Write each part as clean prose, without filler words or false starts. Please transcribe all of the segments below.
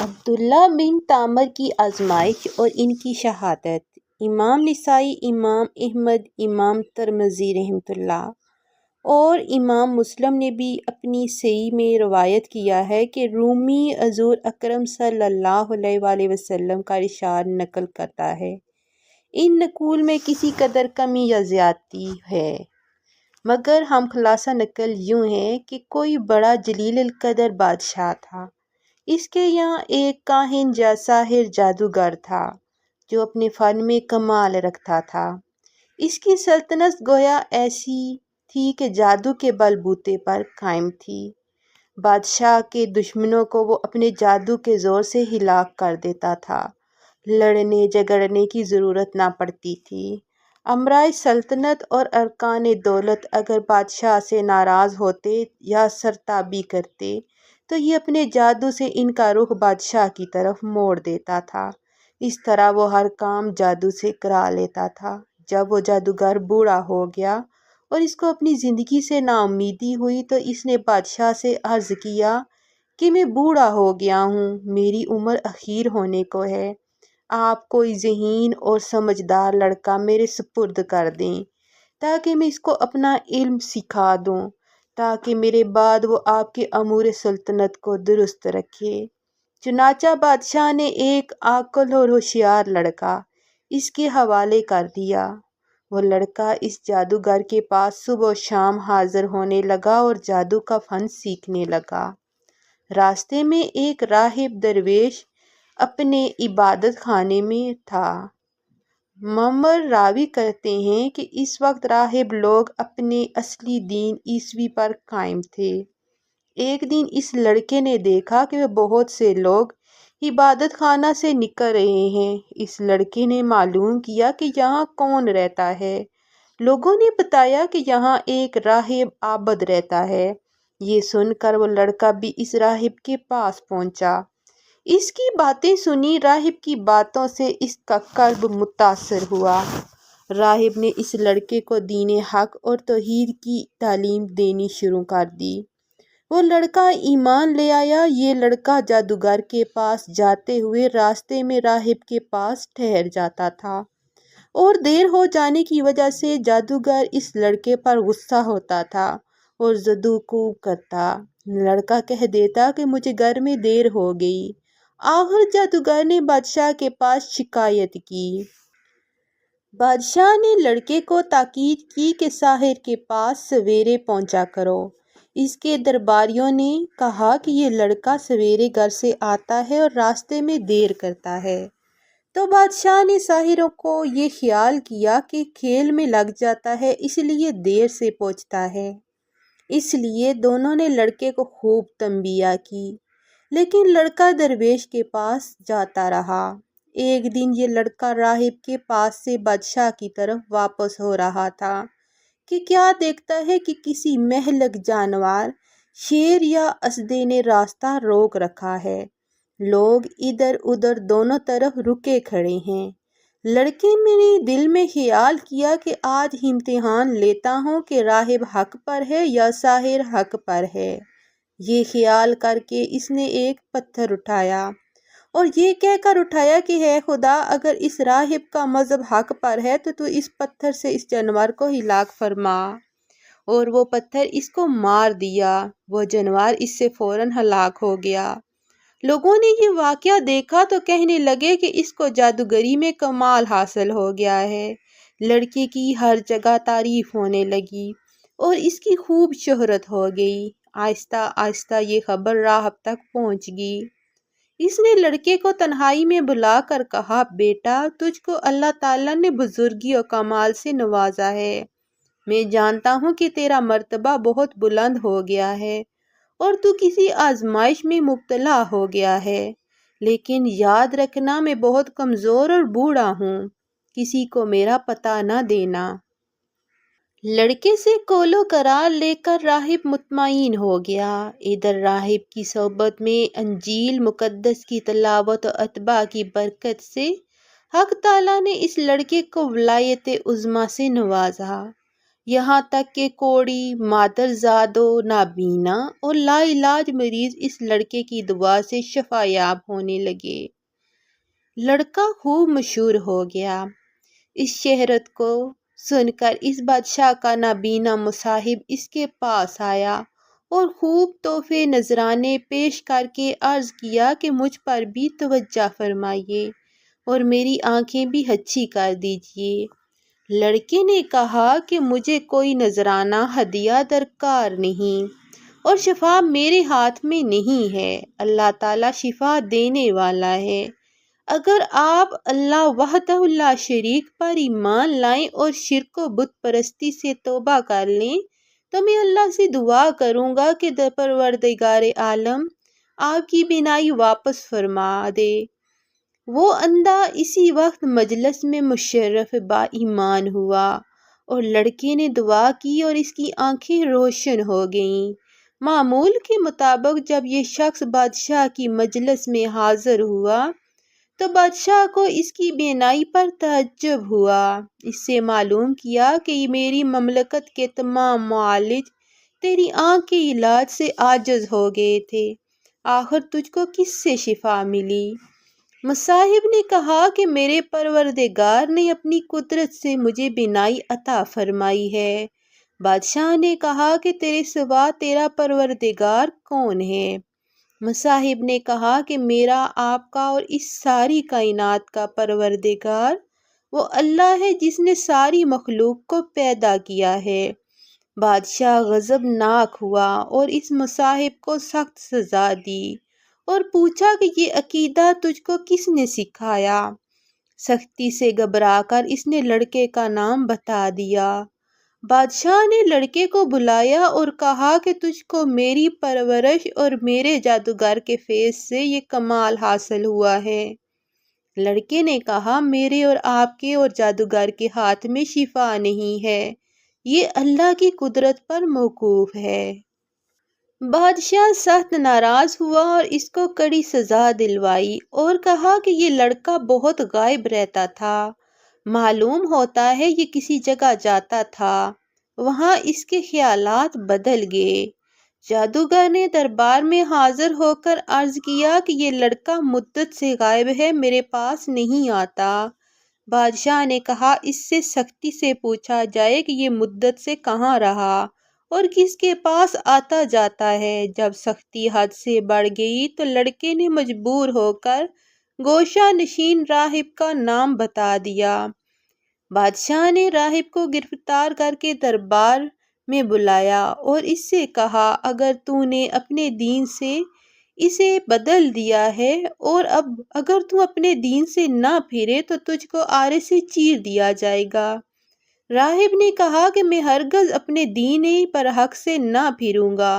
عبداللہ بن تامر کی آزمائش اور ان کی شہادت۔ امام نسائی، امام احمد، امام ترمذی رحمۃ اللہ اور امام مسلم نے بھی اپنی صحیح میں روایت کیا ہے کہ رومی حضور اکرم صلی اللہ علیہ وآلہ وسلم کا ارشاد نقل کرتا ہے۔ ان نقول میں کسی قدر کمی یا زیادتی ہے، مگر ہم خلاصہ نقل یوں ہے کہ کوئی بڑا جلیل القدر بادشاہ تھا۔ اس کے یہاں ایک کاہن یا ساحر جادوگر تھا جو اپنے فن میں کمال رکھتا تھا۔ اس کی سلطنت گویا ایسی تھی کہ جادو کے بل بوتے پر قائم تھی۔ بادشاہ کے دشمنوں کو وہ اپنے جادو کے زور سے ہلاک کر دیتا تھا۔ لڑنے جھگڑنے کی ضرورت نہ پڑتی تھی۔ امرائے سلطنت اور ارکان دولت اگر بادشاہ سے ناراض ہوتے یا سرتابی کرتے تو یہ اپنے جادو سے ان کا رخ بادشاہ کی طرف موڑ دیتا تھا۔ اس طرح وہ ہر کام جادو سے کرا لیتا تھا۔ جب وہ جادوگر بوڑھا ہو گیا اور اس کو اپنی زندگی سے نا امیدی ہوئی تو اس نے بادشاہ سے عرض کیا کہ میں بوڑھا ہو گیا ہوں، میری عمر اخیر ہونے کو ہے، آپ کوئی ذہین اور سمجھدار لڑکا میرے سپرد کر دیں تاکہ میں اس کو اپنا علم سکھا دوں، تاکہ میرے بعد وہ آپ کے امور سلطنت کو درست رکھے۔ چنانچہ بادشاہ نے ایک عاقل اور ہوشیار لڑکا اس کے حوالے کر دیا۔ وہ لڑکا اس جادوگر کے پاس صبح و شام حاضر ہونے لگا اور جادو کا فن سیکھنے لگا۔ راستے میں ایک راہب درویش اپنے عبادت خانے میں تھا۔ معمر راوی کرتے ہیں کہ اس وقت راہب لوگ اپنے اصلی دین عیسوی پر قائم تھے۔ ایک دن اس لڑکے نے دیکھا کہ وہ بہت سے لوگ عبادت خانہ سے نکل رہے ہیں۔ اس لڑکے نے معلوم کیا کہ یہاں کون رہتا ہے۔ لوگوں نے بتایا کہ یہاں ایک راہب عابد رہتا ہے۔ یہ سن کر وہ لڑکا بھی اس راہب کے پاس پہنچا۔ اس کی باتیں سنی۔ راہب کی باتوں سے اس کا قلب متاثر ہوا۔ راہب نے اس لڑکے کو دین حق اور توحید کی تعلیم دینی شروع کر دی۔ وہ لڑکا ایمان لے آیا۔ یہ لڑکا جادوگر کے پاس جاتے ہوئے راستے میں راہب کے پاس ٹھہر جاتا تھا اور دیر ہو جانے کی وجہ سے جادوگر اس لڑکے پر غصہ ہوتا تھا اور زد و کوب کرتا۔ لڑکا کہہ دیتا کہ مجھے گھر میں دیر ہو گئی۔ آخر جادوگر نے بادشاہ کے پاس شکایت کی۔ بادشاہ نے لڑکے کو تاکید کی کہ ساحر کے پاس سویرے پہنچا کرو۔ اس کے درباریوں نے کہا کہ یہ لڑکا سویرے گھر سے آتا ہے اور راستے میں دیر کرتا ہے۔ تو بادشاہ نے ساحروں کو یہ خیال کیا کہ کھیل میں لگ جاتا ہے اس لیے دیر سے پہنچتا ہے۔ اس لیے دونوں نے لڑکے کو خوب تنبیہ کی، لیکن لڑکا درویش کے پاس جاتا رہا۔ ایک دن یہ لڑکا راہب کے پاس سے بادشاہ کی طرف واپس ہو رہا تھا کہ کیا دیکھتا ہے کہ کسی مہلک جانور، شیر یا اسدے نے راستہ روک رکھا ہے۔ لوگ ادھر ادھر دونوں طرف رکے کھڑے ہیں۔ لڑکے نے دل میں خیال کیا کہ آج امتحان لیتا ہوں کہ راہب حق پر ہے یا ساحر حق پر ہے۔ یہ خیال کر کے اس نے ایک پتھر اٹھایا اور یہ کہہ کر اٹھایا کہ اے خدا، اگر اس راہب کا مذہب حق پر ہے تو اس پتھر سے اس جانور کو ہلاک فرما۔ اور وہ پتھر اس کو مار دیا۔ وہ جانور اس سے فوراً ہلاک ہو گیا۔ لوگوں نے یہ واقعہ دیکھا تو کہنے لگے کہ اس کو جادوگری میں کمال حاصل ہو گیا ہے۔ لڑکے کی ہر جگہ تعریف ہونے لگی اور اس کی خوب شہرت ہو گئی۔ آہستہ آہستہ یہ خبر راہب تک پہنچ گئی۔ اس نے لڑکے کو تنہائی میں بلا کر کہا، بیٹا، تجھ کو اللہ تعالیٰ نے بزرگی اور کمال سے نوازا ہے۔ میں جانتا ہوں کہ تیرا مرتبہ بہت بلند ہو گیا ہے اور تو کسی آزمائش میں مبتلا ہو گیا ہے، لیکن یاد رکھنا میں بہت کمزور اور بوڑھا ہوں، کسی کو میرا پتہ نہ دینا۔ لڑکے سے قول و قرار لے کر راہب مطمئن ہو گیا۔ ادھر راہب کی صحبت میں انجیل مقدس کی تلاوت و اتباع کی برکت سے حق تعالیٰ نے اس لڑکے کو ولایت عظمیٰ سے نوازا۔ یہاں تک کہ کوڑی، مادرزاد و نابینا اور لا علاج مریض اس لڑکے کی دعا سے شفا یاب ہونے لگے۔ لڑکا خوب مشہور ہو گیا۔ اس شہرت کو سن کر اس بادشاہ کا نابینا مصاحب اس کے پاس آیا اور خوب تحفے نذرانے پیش کر کے عرض کیا کہ مجھ پر بھی توجہ فرمائیے اور میری آنکھیں بھی اچھی کر دیجیے۔ لڑکے نے کہا کہ مجھے کوئی نذرانہ ہدیہ درکار نہیں اور شفا میرے ہاتھ میں نہیں ہے، اللہ تعالیٰ شفا دینے والا ہے۔ اگر آپ اللہ وحدہ لا شریک پر ایمان لائیں اور شرک و بت پرستی سے توبہ کر لیں تو میں اللہ سے دعا کروں گا کہ پروردگار عالم آپ کی بینائی واپس فرما دے۔ وہ اندھا اسی وقت مجلس میں مشرف با ایمان ہوا اور لڑکے نے دعا کی اور اس کی آنکھیں روشن ہو گئیں۔ معمول کے مطابق جب یہ شخص بادشاہ کی مجلس میں حاضر ہوا تو بادشاہ کو اس کی بینائی پر تعجب ہوا۔ اس سے معلوم کیا کہ میری مملکت کے تمام معالج تیری آنکھ کے علاج سے عاجز ہو گئے تھے، آخر تجھ کو کس سے شفا ملی؟ مصاحب نے کہا کہ میرے پروردگار نے اپنی قدرت سے مجھے بینائی عطا فرمائی ہے۔ بادشاہ نے کہا کہ تیرے سوا تیرا پروردگار کون ہے؟ مصاحب نے کہا کہ میرا، آپ کا اور اس ساری کائنات کا پروردگار وہ اللہ ہے جس نے ساری مخلوق کو پیدا کیا ہے۔ بادشاہ غضبناک ہوا اور اس مصاحب کو سخت سزا دی اور پوچھا کہ یہ عقیدہ تجھ کو کس نے سکھایا؟ سختی سے گھبرا کر اس نے لڑکے کا نام بتا دیا۔ بادشاہ نے لڑکے کو بلایا اور کہا کہ تجھ کو میری پرورش اور میرے جادوگر کے فیض سے یہ کمال حاصل ہوا ہے۔ لڑکے نے کہا میرے اور آپ کے اور جادوگر کے ہاتھ میں شفا نہیں ہے، یہ اللہ کی قدرت پر موقوف ہے۔ بادشاہ سخت ناراض ہوا اور اس کو کڑی سزا دلوائی اور کہا کہ یہ لڑکا بہت غائب رہتا تھا، معلوم ہوتا ہے یہ کسی جگہ جاتا تھا، وہاں اس کے خیالات بدل گئے۔ جادوگر نے دربار میں حاضر ہو کر عرض کیا کہ یہ لڑکا مدت سے غائب ہے، میرے پاس نہیں آتا۔ بادشاہ نے کہا اس سے سختی سے پوچھا جائے کہ یہ مدت سے کہاں رہا اور کس کے پاس آتا جاتا ہے۔ جب سختی حد سے بڑھ گئی تو لڑکے نے مجبور ہو کر گوشہ نشین راہب کا نام بتا دیا۔ بادشاہ نے راہب کو گرفتار کر کے دربار میں بلایا اور اس سے کہا اگر تو نے اپنے دین سے اسے بدل دیا ہے اور اب اگر تو اپنے دین سے نہ پھرے تو تجھ کو آرے سے چیر دیا جائے گا۔ راہب نے کہا کہ میں ہرگز اپنے دین پر حق سے نہ پھروں گا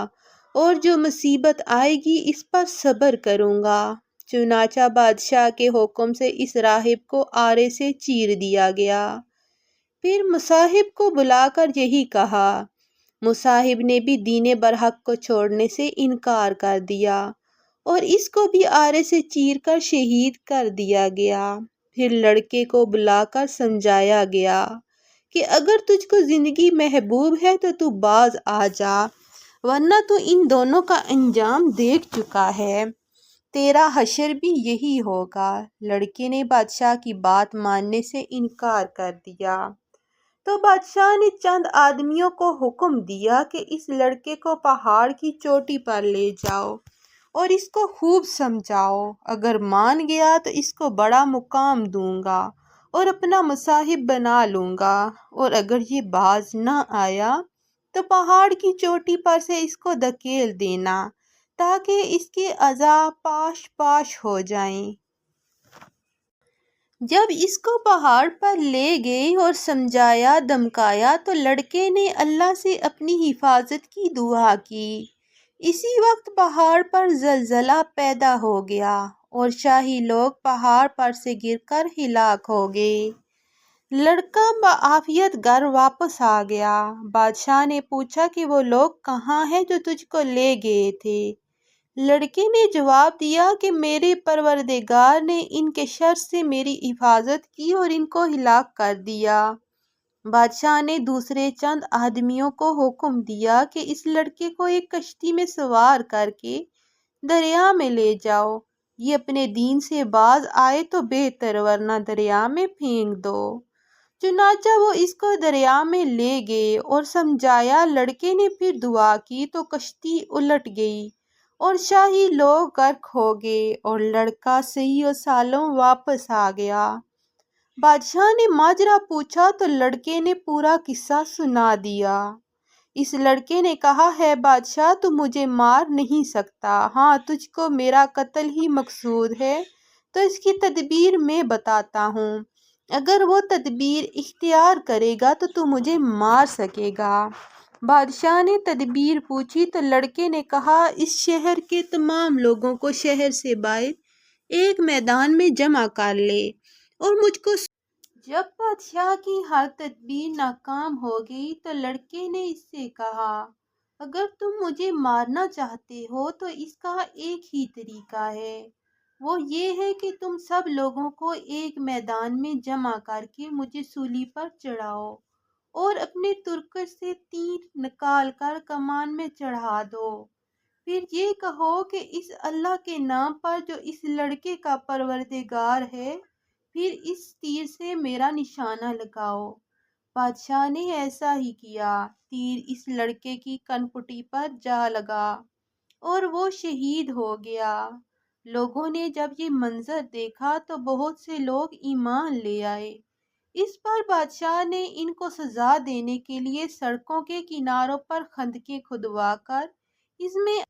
اور جو مصیبت آئے گی اس پر صبر کروں گا۔ چنانچہ بادشاہ کے حکم سے اس راہب کو آرے سے چیر دیا گیا۔ پھر مصاحب کو بلا کر یہی کہا۔ مصاحب نے بھی دین برحق کو چھوڑنے سے انکار کر دیا اور اس کو بھی آرے سے چیر کر شہید کر دیا گیا۔ پھر لڑکے کو بلا کر سمجھایا گیا کہ اگر تجھ کو زندگی محبوب ہے تو باز آ جا، ورنہ تو ان دونوں کا انجام دیکھ چکا ہے، تیرا حشر بھی یہی ہوگا۔ لڑکے نے بادشاہ کی بات ماننے سے انکار کر دیا تو بادشاہ نے چند آدمیوں کو حکم دیا کہ اس لڑکے کو پہاڑ کی چوٹی پر لے جاؤ اور اس کو خوب سمجھاؤ، اگر مان گیا تو اس کو بڑا مقام دوں گا اور اپنا مصاحب بنا لوں گا، اور اگر یہ باز نہ آیا تو پہاڑ کی چوٹی پر سے اس کو دھکیل دینا تاکہ اس کے اعضاء پاش پاش ہو جائیں۔ جب اس کو پہاڑ پر لے گئے اور سمجھایا دھمکایا تو لڑکے نے اللہ سے اپنی حفاظت کی دعا کی۔ اسی وقت پہاڑ پر زلزلہ پیدا ہو گیا اور شاہی لوگ پہاڑ پر سے گر کر ہلاک ہو گئے۔ لڑکا بعافیت گھر واپس آ گیا۔ بادشاہ نے پوچھا کہ وہ لوگ کہاں ہیں جو تجھ کو لے گئے تھے؟ لڑکے نے جواب دیا کہ میرے پروردگار نے ان کے شر سے میری حفاظت کی اور ان کو ہلاک کر دیا۔ بادشاہ نے دوسرے چند آدمیوں کو حکم دیا کہ اس لڑکے کو ایک کشتی میں سوار کر کے دریا میں لے جاؤ، یہ اپنے دین سے باز آئے تو بہتر ورنہ دریا میں پھینک دو۔ چنانچہ وہ اس کو دریا میں لے گئے اور سمجھایا۔ لڑکے نے پھر دعا کی تو کشتی الٹ گئی اور شاہی لوگ غرق ہو گئے اور لڑکا صحیح و سالم واپس آ گیا۔ بادشاہ نے ماجرا پوچھا تو لڑکے نے پورا قصہ سنا دیا۔ اس لڑکے نے کہا، ہے بادشاہ تو مجھے مار نہیں سکتا، ہاں تجھ کو میرا قتل ہی مقصود ہے تو اس کی تدبیر میں بتاتا ہوں، اگر وہ تدبیر اختیار کرے گا تو مجھے مار سکے گا۔ بادشاہ نے تدبیر پوچھی تو لڑکے نے کہا، اس شہر کے تمام لوگوں کو شہر سے باہر ایک میدان میں جمع کر لے اور مجھ کو جب بادشاہ کی ہر تدبیر ناکام ہو گئی تو لڑکے نے اس سے کہا، اگر تم مجھے مارنا چاہتے ہو تو اس کا ایک ہی طریقہ ہے، وہ یہ ہے کہ تم سب لوگوں کو ایک میدان میں جمع کر کے مجھے سولی پر چڑھاؤ اور اپنے ترکش سے تیر نکال کر کمان میں چڑھا دو، پھر یہ کہو کہ اس اللہ کے نام پر جو اس لڑکے کا پروردگار ہے، پھر اس تیر سے میرا نشانہ لگاؤ۔ بادشاہ نے ایسا ہی کیا، تیر اس لڑکے کی کنپٹی پر جا لگا اور وہ شہید ہو گیا۔ لوگوں نے جب یہ منظر دیکھا تو بہت سے لوگ ایمان لے آئے۔ اس پر بادشاہ نے ان کو سزا دینے کے لیے سڑکوں کے کناروں پر خندقیں کھدوا کر اس میں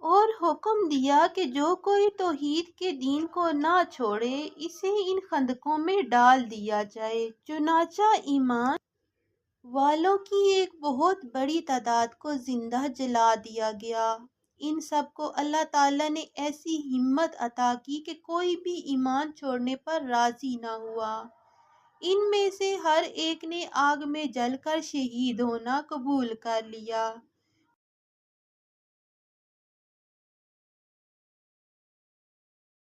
اور حکم دیا کہ جو کوئی توحید کے دین کو نہ چھوڑے اسے ان خندقوں میں ڈال دیا جائے۔ چنانچہ ایمان والوں کی ایک بہت بڑی تعداد کو زندہ جلا دیا گیا۔ ان سب کو اللہ تعالیٰ نے ایسی ہمت عطا کی کہ کوئی بھی ایمان چھوڑنے پر راضی نہ ہوا۔ ان میں سے ہر ایک نے آگ میں جل کر شہید ہونا قبول کر لیا۔